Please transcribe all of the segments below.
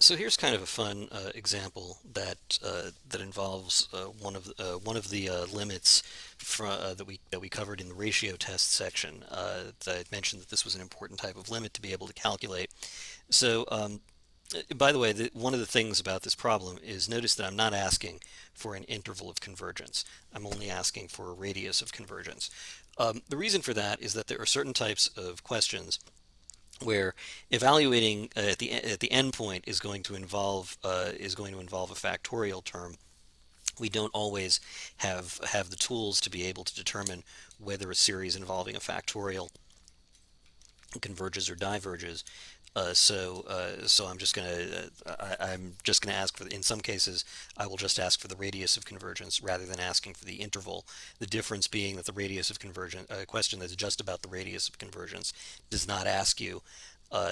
So here's kind of a fun example that involves one of the limits that we covered in the ratio test section. That I mentioned that this was an important type of limit to be able to calculate. So by the way, one of the things about this problem is notice that I'm not asking for an interval of convergence. I'm only asking for a radius of convergence. The reason for that is that there are certain types of questions where evaluating at the end point is going to involve a factorial term. We don't always have the tools to be able to determine whether a series involving a factorial converges or diverges. So I'm just gonna ask for, in some cases I will just ask for the radius of convergence rather than asking for the interval. The difference being that the radius of convergence, a question that's just about the radius of convergence, does not ask you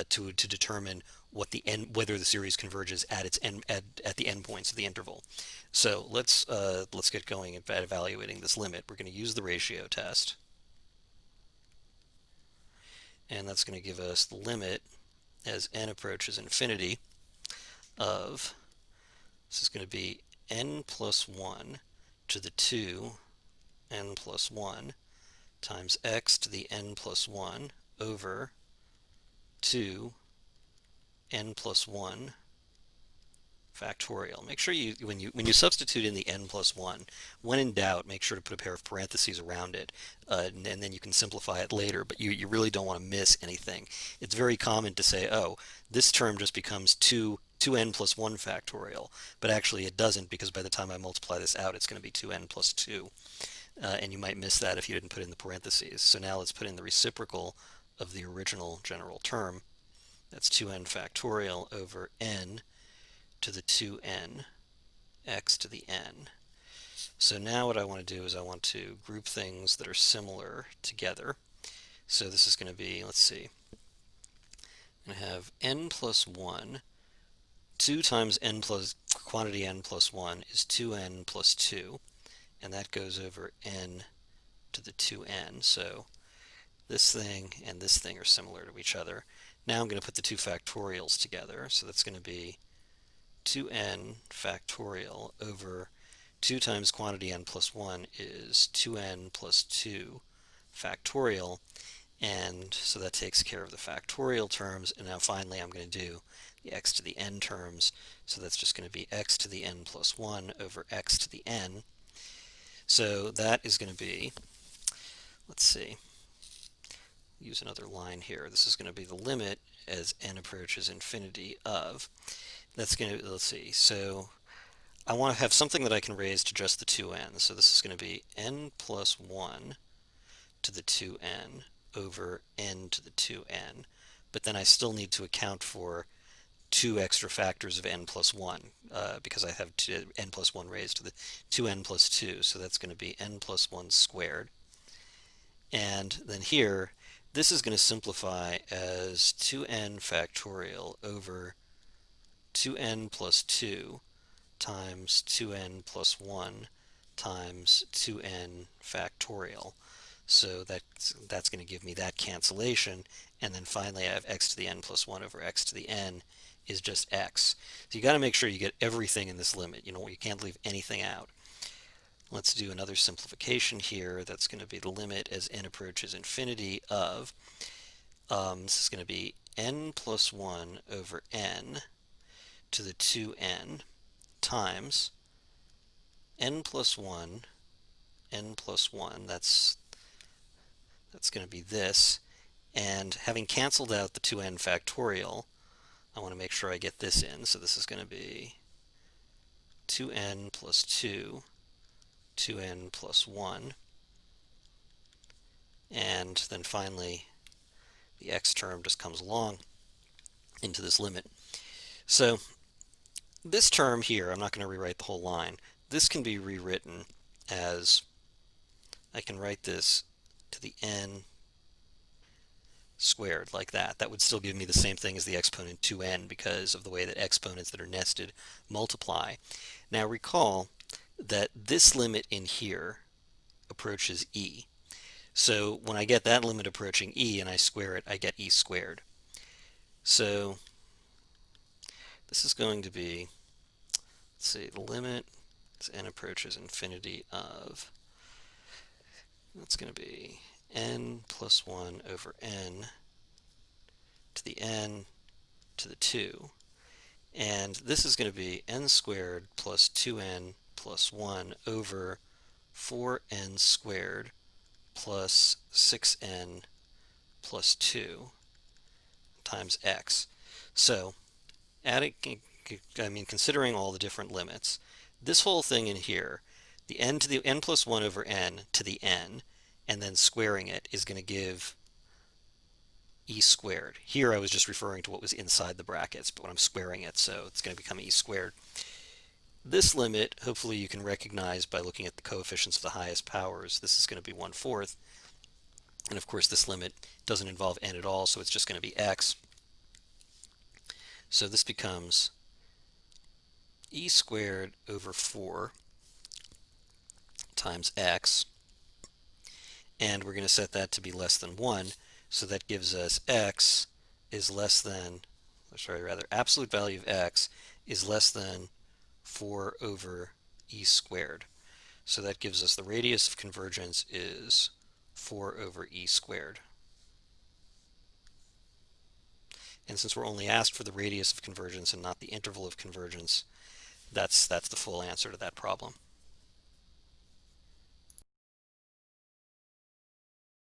to determine what the end, whether the series converges at its end at the endpoints of the interval. So let's get going at evaluating this limit. We're going to use the ratio test, and that's going to give us the limit as n approaches infinity of, this is going to be n plus 1 to the 2 n plus 1 times x to the n plus 1 over 2 n plus 1 factorial. Make sure you when you substitute in the n plus 1, when in doubt, make sure to put a pair of parentheses around it, and then you can simplify it later, but you really don't want to miss anything. It's very common to say, oh, this term just becomes 2n plus 1 factorial, but actually it doesn't, because by the time I multiply this out, it's going to be 2n plus 2, and you might miss that if you didn't put in the parentheses. So now let's put in the reciprocal of the original general term. That's 2n factorial over n to the 2n x to the n. So now what I want to do is I want to group things that are similar together. So this is going to be, let's see, I'm going to have n plus 1. 2 times n plus quantity n plus 1 is 2n plus 2, and that goes over n to the 2n. So this thing and this thing are similar to each other. Now I'm going to put the two factorials together. So that's going to be 2n factorial over 2 times quantity n plus 1 is 2n plus 2 factorial, and so that takes care of the factorial terms. And now finally I'm going to do the x to the n terms, so that's just going to be x to the n plus 1 over x to the n. So that is going to be, let's see, use another line here. This is going to be the limit as n approaches infinity of, that's going to, let's see, so I want to have something that I can raise to just the 2n. So this is going to be n plus 1 to the 2n over n to the 2n. But then I still need to account for two extra factors of n plus 1, because I have n plus 1 raised to the 2n plus 2. So that's going to be n plus 1 squared. And then here, this is going to simplify as 2n factorial over 2n plus 2 times 2n plus 1 times 2n factorial. So that's going to give me that cancellation, and then finally I have x to the n plus 1 over x to the n is just x. So you got to make sure you get everything in this limit. You can't leave anything out. Let's do another simplification here. That's going to be the limit as n approaches infinity of, this is going to be n plus 1 over n to the 2n times n plus 1, n plus 1, that's going to be this, and having canceled out the 2n factorial, I want to make sure I get this in, so this is going to be 2n plus 2, 2n plus 1, and then finally the x term just comes along into this limit. So this term here, I'm not going to rewrite the whole line. This can be rewritten as, I can write this to the n squared like that. That would still give me the same thing as the exponent 2n because of the way that exponents that are nested multiply. Now recall that this limit in here approaches e. So when I get that limit approaching e and I square it, I get e squared. So This is going to be, let's see, the limit as n approaches infinity of, that's going to be n plus 1 over n to the n to the 2. And this is going to be n squared plus 2n plus 1 over 4n squared plus 6n plus 2 times x. So, considering all the different limits, this whole thing in here, the n to the n plus 1 over n to the n, and then squaring it is going to give e squared. Here I was just referring to what was inside the brackets, but when I'm squaring it, so it's going to become e squared. This limit, hopefully you can recognize by looking at the coefficients of the highest powers. This is going to be 1/4. And of course this limit doesn't involve n at all, so it's just going to be x. So this becomes e squared over 4 times x. And we're going to set that to be less than 1. So that gives us x is less than, absolute value of x is less than 4 over e squared. So that gives us the radius of convergence is 4 over e squared. And since we're only asked for the radius of convergence and not the interval of convergence, that's the full answer to that problem.